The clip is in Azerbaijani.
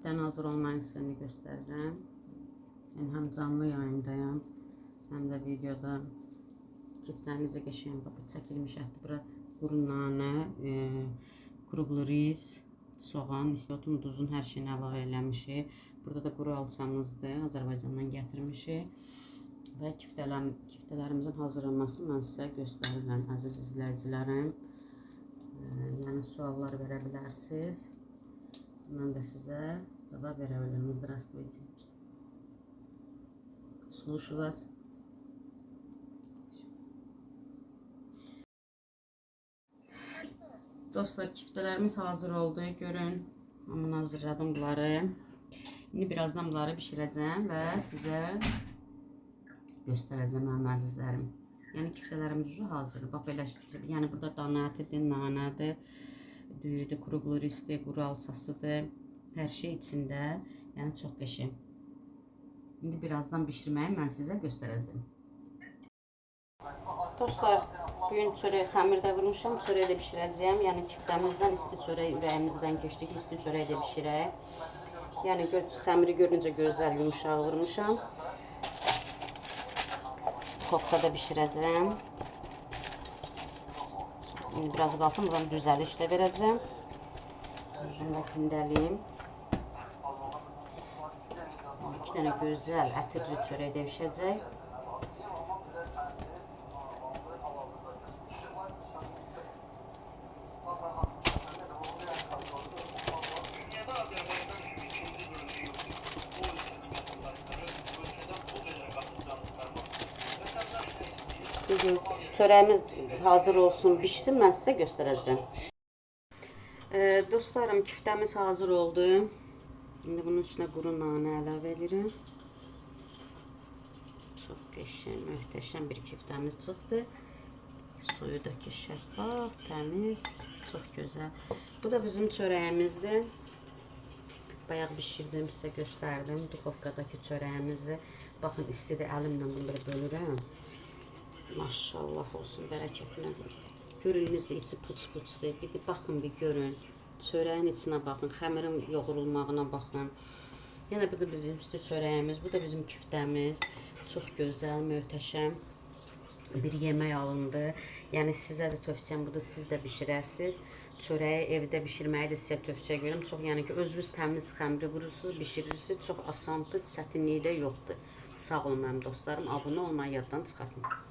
Kifdən hazır olma hissini göstərirəm. Yəni, həm canlı yayındayım, həm də videoda kifdən necə qəşəng çəkilmişəkdir. Bura quru nanə, qruqlu ris, soğan, istotun, duzun hər şeyini əlavə eləmişik. Burada da quru alçamızdır, Azərbaycandan gətirmişik. Və kiftələrimizin hazırlanmasını mən sizə göstərirəm, əziz izləyicilərim. Yəni, suallar verə bilərsiniz. Mən də sizə cavab verə bilərəm. Здравствуйте. Слушаю вас. Dostlar, kiftələrimiz hazır oldu. Görün, hamını hazırladım bunları. İndi birazdan bunları bişirəcəm və sizə göstərəcəm mənim əzizlərim. Yəni, kiftələrimiz hazırdır. Bax, belə, yəni, burada dana ətidir, nanədir, düyüdür, qruqlu risdir, quru alçasıdır. Hər şey içində. Yəni, çox qəşəng. İndi birazdan bişirməyi mən sizə göstərəcəm. Dostlar, bugün çörək xəmirdə vurmuşam, çörək də bişirəcəyəm. Yəni, kiftəmizdən isti çörək, ürəyimizdən keçdi ki, isti çörək də bişirək. Yəni, xəmiri görüncə gözəl, yumuşaq vurmuşam. Kofta da bişirəcəm. İndi biraz qalsın, buradan düzəliş də verəcəm. Bunu da kündəliyim. 2 dənə gözəl ətirli çörək də bişəcək. Çörəyimiz hazır olsun, bişsin, mən sizə göstərəcəm. Dostlarım, kiftəmiz hazır oldu. İndi bunun üstünə quru nanə əlavə edirəm. Çox qəşəng, möhtəşəm bir kiftəmiz çıxdı. Suyu da ki şəffaf, təmiz, çox gözəl. Bu da bizim çörəyimizdir. Bayaq bişirdim, sizə göstərdim. Duxovkadakı çörəyimizdir. Baxın, istidir, əlimlə bunları bölürəm. Maşallah olsun, bərəkətinə. Görün necə içi puç-puçdur. Bir də baxın, bir görün. Çörəyin içinə baxın, xəmirin yoğurulmağına baxın. Yəni, bu da bizim üstü çörəyimiz, bu da bizim kiftəmiz. Çox gözəl, möhtəşəm bir yemək alındı. Yəni, sizə də tövsiyəm budur, siz də bişirəsiniz. Çörəyi evdə bişirməyi də sizə tövsiyə görürəm. Çox, yəni ki, özünüz təmiz xəmiri vurursunuz, bişirirsiniz. Çox asandır, çətinliyi də yoxdur. Sağ olun mənim dostlarım, abunə olmayı yaddan çıxartmayın.